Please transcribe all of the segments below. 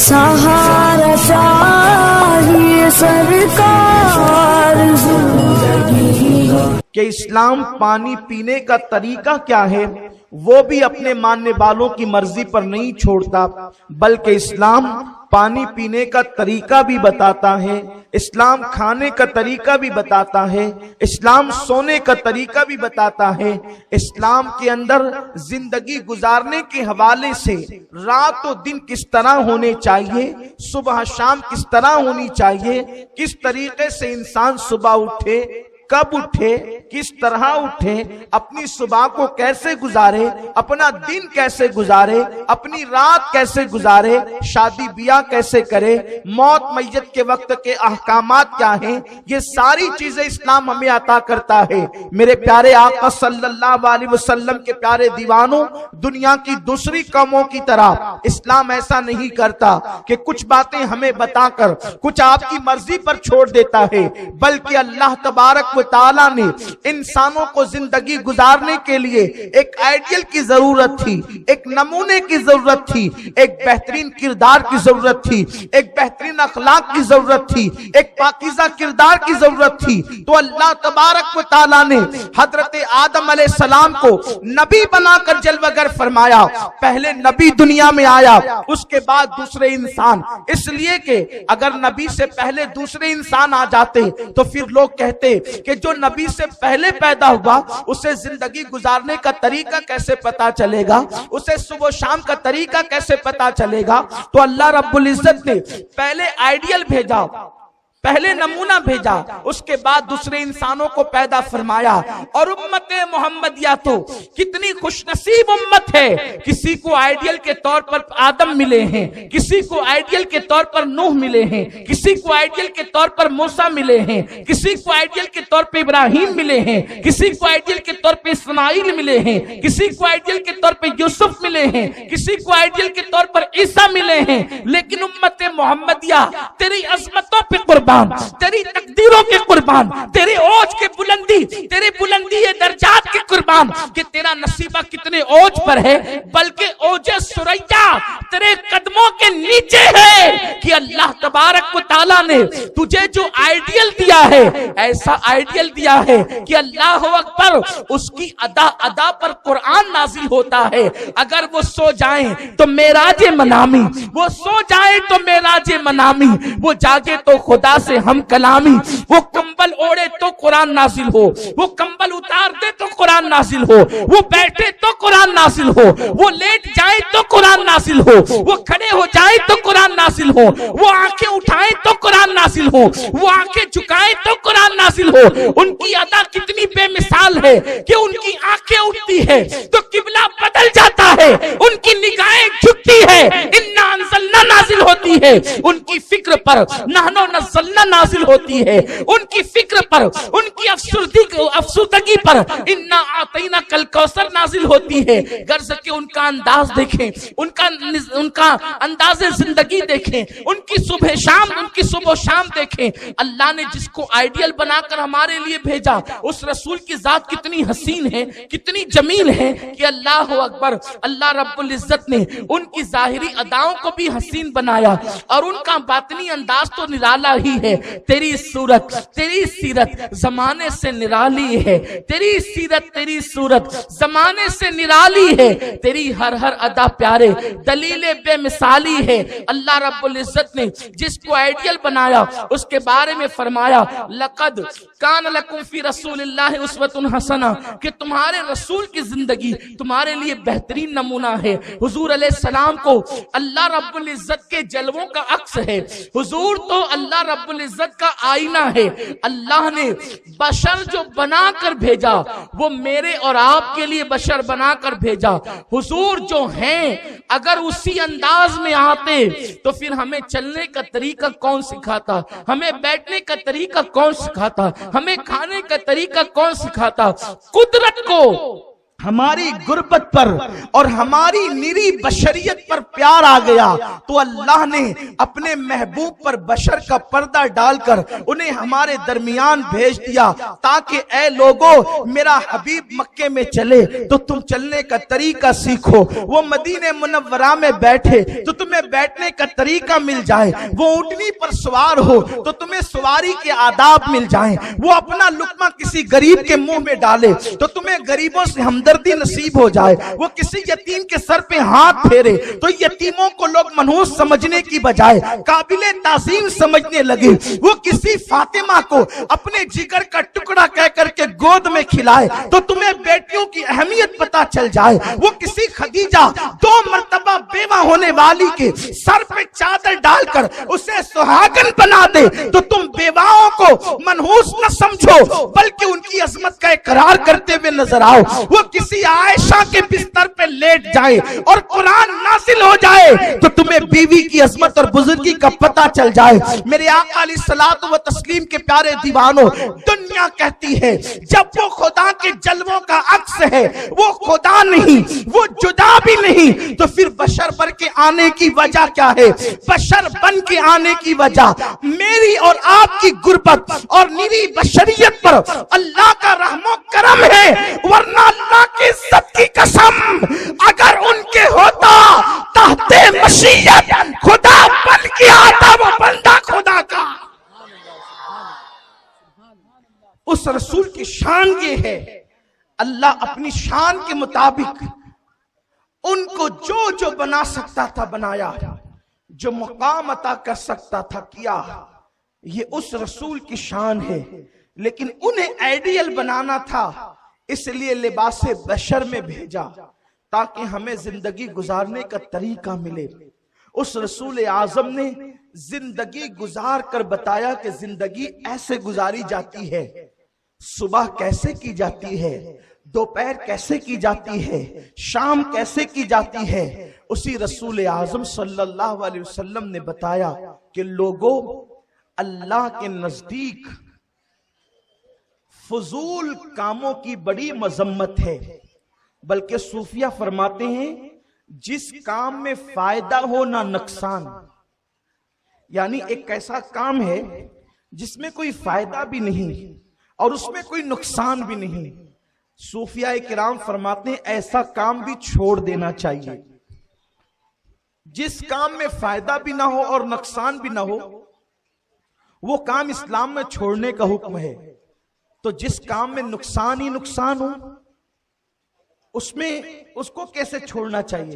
सहारा चाहिए सरकार जिंदगी। कि इस्लाम पानी पीने का तरीका क्या है वो भी अपने मानने वालों की मर्जी पर नहीं छोड़ता, बल्कि इस्लाम पानी पीने का तरीका भी बताता है, इस्लाम खाने का तरीका भी बताता है, इस्लाम सोने का तरीका भी बताता है। इस्लाम के अंदर जिंदगी गुजारने के हवाले से रात और दिन किस तरह होने चाहिए, सुबह शाम किस तरह होनी चाहिए, किस तरीके से इंसान सुबह उठे, कब उठे, किस तरह उठे, अपनी सुबह को कैसे गुजारे, अपना दिन कैसे गुजारे, अपनी रात कैसे गुजारे, शादी ब्याह कैसे करे, मौत मैयत के वक्त के अहकामात क्या हैं, ये सारी चीजें इस्लाम हमें अता करता है। मेरे प्यारे आका सल्लल्लाहु अलैहि वसल्लम के प्यारे दीवानों, दुनिया की दूसरी कौमों की तरह इस्लाम ऐसा नहीं करता कि कुछ बातें हमें बताकर कुछ आपकी मर्जी पर छोड़ देता है, बल्कि अल्लाह तबारक व तआला ने इंसानों को जिंदगी गुजारने के लिए एक आइडियल की जरूरत थी, एक नमूने की जरूरत थी, एक बेहतरीन किरदार की जरूरत थी, एक बेहतरीन अखलाक की जरूरत थी, एक पाकीज़ा किरदार की जरूरत थी। तो अल्लाह तबारक व तआला ने हजरत आदम अलैहिस्सलाम को नबी बनाकर जलवागर फरमाया। पहले नबी दुनिया में आया, उसके बाद दूसरे इंसान, इसलिए कि अगर नबी से पहले दूसरे इंसान आ जाते तो फिर लोग कहते कि जो नबी से पहले पैदा हुआ उसे जिंदगी गुजारने का तरीका कैसे पता चलेगा, उसे सुबह शाम का तरीका कैसे पता चलेगा। तो अल्लाह रब्बुल इज्जत ने पहले आइडियल भेजा, पहले नमूना भेजा, उसके बाद दूसरे इंसानों को पैदा फरमाया। और उम्मत मोहम्मदिया तो कितनी खुशनसीब उम्मत है, किसी को आइडियल के तौर पर आदम मिले हैं, किसी को आइडियल के तौर पर नूह मिले हैं, किसी को आइडियल के तौर पर मूसा मिले हैं, किसी को आइडियल के तौर पर इब्राहिम मिले हैं, किसी को आइडियल के तौर पर इस्माइल मिले हैं, किसी को आइडियल के तौर पर यूसुफ मिले हैं, किसी को आइडियल के तौर पर ईसा मिले हैं। लेकिन उम्मत मोहम्मदिया तेरी अजमतों पर कुर्बान, तेरी तकदीरों के कुर्बान, तेरे ओज के बुलंदी, तेरे बुलंदी दर्जात के कुर्बान कि तेरा नसीबा कितने ओज पर है, बल्कि ओजे सुरैया तेरे कदमों के नीचे है। कि अल्लाह तबारक व तआला ने तुझे जो आइडियल दिया है, ऐसा आइडियल दिया है कि अल्लाह अकबर, उसकी अदा अदा पर कुरान नाजिल होता है। अगर वो सो जाए तो मेराजे मनामी, वो सो जाए तो मेराजे मनामी, वो जागे तो खुदा से हम कलामी, वो कंबल ओढ़े तो कुरान नाजिल हो, वो कंबल उतार दे तो कुरान नाजिल हो, वो बैठे तो कुरान नाजिल हो, वो लेट जाए तो कुरान नाजिल हो, वो खड़े हो जाए तो कुरान नाजिल हो, वो आंखें उठाए तो कुरान नाजिल हो, वो आंखें झुकाए तो कुरान नाजिल हो। उनकी अदा कितनी बेमिसाल है कि उनकी आंखें उठती है तो किबला बदल जाता है, उनकी निगाहें झुकती है, इन्ना अंज़लना नाजिल होती है, उनकी फिक्र पर नहनो नज़्ज़लना नाजिल होती है, उनकी फिक्र पर, उनकी अफसुर्दगी पर इन्ना आतैना कल कौसर नाजिल होती है। गर्ज के उनका अंदाज देखें, उनका अंदाज़े जिंदगी देखें, उनकी सुबह शाम देखें। अल्लाह ने जिसको आइडियल बनाकर हमारे लिए भेजा, उस रसूल की जात कितनी हसीन है, कितनी जमील है कि अल्लाह अकबर, अल्लाह रब्बुल इज्जत ने उनकी जाहिरी अदाओं को भी हसीन बनाया और उनका बातनी अंदाज तो निराला ही है। तेरी सूरत, तेरी सीरत जमाने से निराली है, तेरी सीरत, तेरी सूरत जमाने से निराली है, तेरी हर हर अदा प्यारे दलीले बेमिसाली है। अल्लाह रब्बुल इज्जत ने जिसको आइडियल बनाया उसके बारे में फरमाया, लक़द कान लकुम फी रसूलिल्लाहि उस्वतुन हसना, कि तुम्हारे रसूल की जिंदगी तुम्हारे लिए बेहतरीन नमूना है। हुजूर अलैहिस्सलाम को अल्लाह रब्बुल इज्जत के जलवों का अक्स है, हुजूर तो अल्लाह रब्बुल इज्जत का आईना है। अल्लाह ने बशर जो बनाकर भेजा वो मेरे और आपके लिए बशर बनाकर भेजा। हुजूर जो हैं अगर उसी अंदाज में आते तो फिर हमें चलने का तरीका कौन सिखाता, हमें बैठने का तरीका कौन सिखाता, हमें खाने का तरीका कौन सिखाता। कुदरत को हमारी गुर्बत पर और हमारी निरी बशरियत पर प्यार आ गया तो अल्लाह ने अपने महबूब पर बशर का पर्दा डालकर उन्हें हमारे दरमियान भेज दिया, ताकि ए लोगों, मेरा हबीब मक्के में चले तो तुम चलने का तरीका सीखो, वो मदीने मुनव्वरा में बैठे तो तुम्हें बैठने का तरीका मिल जाए, वो ऊंटनी पर सवार हो तो तुम्हें सवारी के आदाब मिल जाए, वो अपना लुकमा किसी गरीब के मुंह में डाले तो तुम्हें गरीबों से हमदर्दी नसीब हो जाए, वो किसी यतीम के सर पे हाथ फेरे तो यतीमों को लोग मनहूस समझने की बजाय काबिले ताज़ीम समझने लगे, वो किसी फातिमा को अपने जिगर का टुकड़ा कह करके गोद में खिलाए तो तुम्हें बेटियों की अहमियत पता चल जाए, वो किसी खदीजा 2 मर्तबा बेवा होने वाली के सर पे चादर डालकर उसे सुहागन बना दे तो तुम बेवाओं को मनहूस न समझो बल्कि उनकी अजमत का इकरार करते हुए नजर आओ, वो किसी आयशा के बिस्तर पे लेट जाए और कुरान नाजिल हो जाए तो तुम्हें बीवी की अजमत और बुजुर्गी का पता चल जाए। मेरे आका अलैहिस्सलातु व तस्लीम के प्यारे दीवानों, दुनिया कहती है जब वो खुदा के जलवों का अक्स है, वो खुदा नहीं, वो जुदा भी नहीं, तो फिर बशर बन के आने की वजह क्या है? बशर बन के आने की वजह मेरी और आपकी गुर्बत और निरी बशरियत पर अल्लाह का रहमो करम है, वरना अल्लाह की इज्जत की कसम अगर उनके होता तहते मशीयत खुदा बन के आता वो बंदा खुदा का। उस रसूल की शान ये है, अल्लाह अपनी शान के मुताबिक उनको जो जो बना सकता था बनाया, जो मुकाम अता कर सकता था किया, ये उस रसूल की शान है। लेकिन उन्हें आइडियल बनाना था, इसलिए लिबासे बशर में भेजा ताकि हमें जिंदगी गुजारने का तरीका मिले। उस रसूल आजम ने जिंदगी गुजार कर बताया कि जिंदगी ऐसे गुजारी जाती है, सुबह कैसे की जाती है, दोपहर कैसे की जाती है, शाम कैसे की जाती है। उसी रसूल आजम सल्लल्लाहु अलैहि वसल्लम ने बताया कि लोगों, अल्लाह के नजदीक फजूल कामों की बड़ी मजम्मत है, बल्कि सूफिया फरमाते हैं जिस काम में फायदा हो ना नुकसान, यानी एक ऐसा काम है जिसमें कोई फायदा भी नहीं और उसमें कोई नुकसान भी नहीं, सूफिया किराम फरमाते हैं ऐसा काम भी छोड़ देना चाहिए। जिस काम में फायदा भी ना हो और नुकसान भी ना हो, वो काम इस्लाम में छोड़ने का हुक्म है। तो जिस काम में नुकसान ही नुकसान हो, उसमें उसको कैसे छोड़ना चाहिए,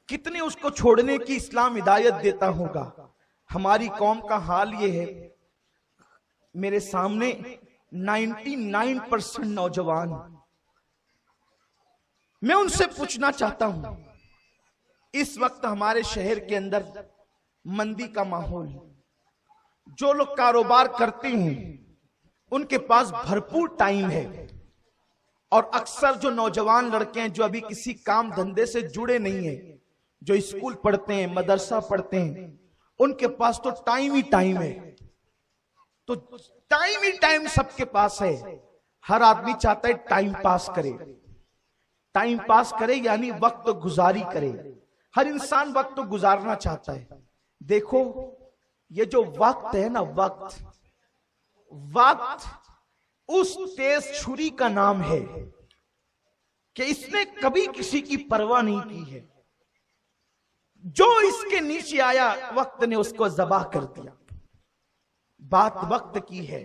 कितनी उसको छोड़ने की इस्लाम हिदायत देता होगा। हमारी कौम का हाल ये है, मेरे सामने 99% नौजवान, मैं उनसे पूछना चाहता हूं, इस वक्त हमारे शहर के अंदर मंदी का माहौल, जो लोग कारोबार करते हैं उनके पास भरपूर टाइम है, और अक्सर जो नौजवान लड़के हैं जो अभी किसी काम धंधे से जुड़े नहीं है, जो स्कूल पढ़ते हैं, मदरसा पढ़ते हैं, उनके पास तो टाइम ही टाइम है। तो टाइम ही टाइम सबके पास है। हर आदमी चाहता है टाइम पास करे, टाइम पास करे यानी वक्त गुजारी करे। हर इंसान वक्त गुजारना चाहता है। देखो ये जो वक्त है ना, वक्त उस तेज छुरी का नाम है कि इसने कभी किसी की परवाह नहीं की है। जो इसके नीचे आया वक्त ने उसको ज़बाह कर दिया। बात वक्त की है।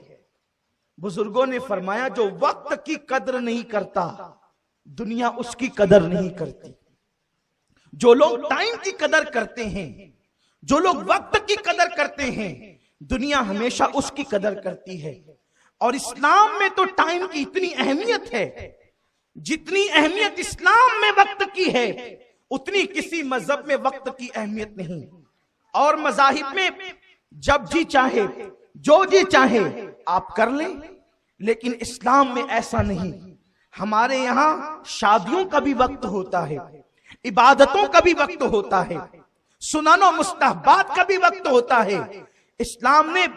बुजुर्गों ने फरमाया जो वक्त की कदर नहीं करता दुनिया उसकी कदर नहीं करती। जो लोग टाइम की कदर करते हैं, जो लोग वक्त की कदर करते हैं, दुनिया हमेशा उसकी कदर करती है। और इस्लाम में तो टाइम की इतनी अहमियत है, जितनी अहमियत इस्लाम में वक्त की है उतनी किसी मजहब में वक्त की अहमियत नहीं। और मजाहिब में जब जी चाहे जो जी चाहे आप कर लें, लेकिन इस्लाम में ऐसा नहीं। हमारे यहां शादियों का भी वक्त होता है, इबादतों का भी वक्त होता है, सुनानो मुस्तहबात का भी वक्त होता है। इस्लाम ने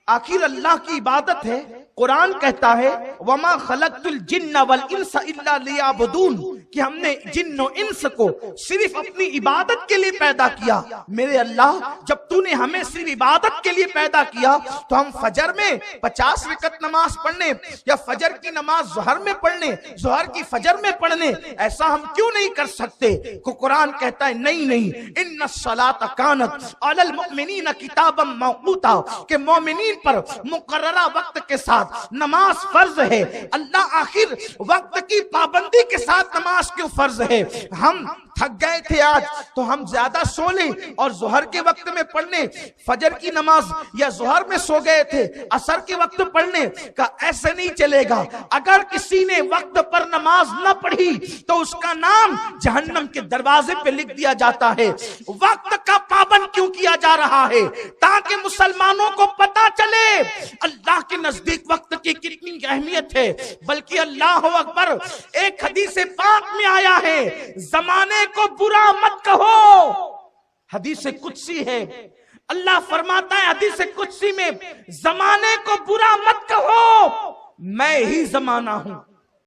आखिर अल्लाह की इबादत है, कुरान कहता है वमा खलक़तुल जिन्ना वल इंसा इल्ला लियाबुदून, कि हमने जिन्न और इंस को सिर्फ अपनी इबादत के लिए पैदा किया। मेरे अल्लाह, जब तूने हमें सिर्फ इबादत के लिए पैदा किया तो हम फजर में 50 रकत नमाज पढ़ने या फजर की नमाज ज़ोहर में पढ़ने, ज़ोहर की फजर में पढ़ने, ऐसा हम क्यों नहीं कर सकते? कुरान कहता है नहीं नहीं, इन्नस्सलात कानत अलल मुमिनीन किताबम मौक़ूता, के मोमिनीन पर मुकर्ररा वक्त के साथ नमाज फर्ज है। अल्लाह आखिर वक्त की पाबंदी के साथ नमाज क्यों फर्ज है? हम थक गए थे आज तो हम ज्यादा सो लें और जोहर के वक्त में पढ़ने, फजर की नमाज या जोहर में सो गए थे असर के वक्त पढ़ने का, ऐसे नहीं चलेगा। अगर किसी ने वक्त पर नमाज न पढ़ी तो उसका नाम जहन्नम के दरवाजे पे लिख दिया जाता है। वक्त का पाबंद क्यों किया जा रहा है? ताकि मुसलमानों को पता चले अल्लाह के नजदीक वक्त की कितनी अहमियत है। बल्कि अल्लाह अकबर, एक हदीस पाक में आया है, जमाने को बुरा मत कहो। हदीस कुदसी है, अल्लाह फरमाता है हदीस कुदसी में, जमाने को बुरा मत कहो, मैं ही जमाना हूं।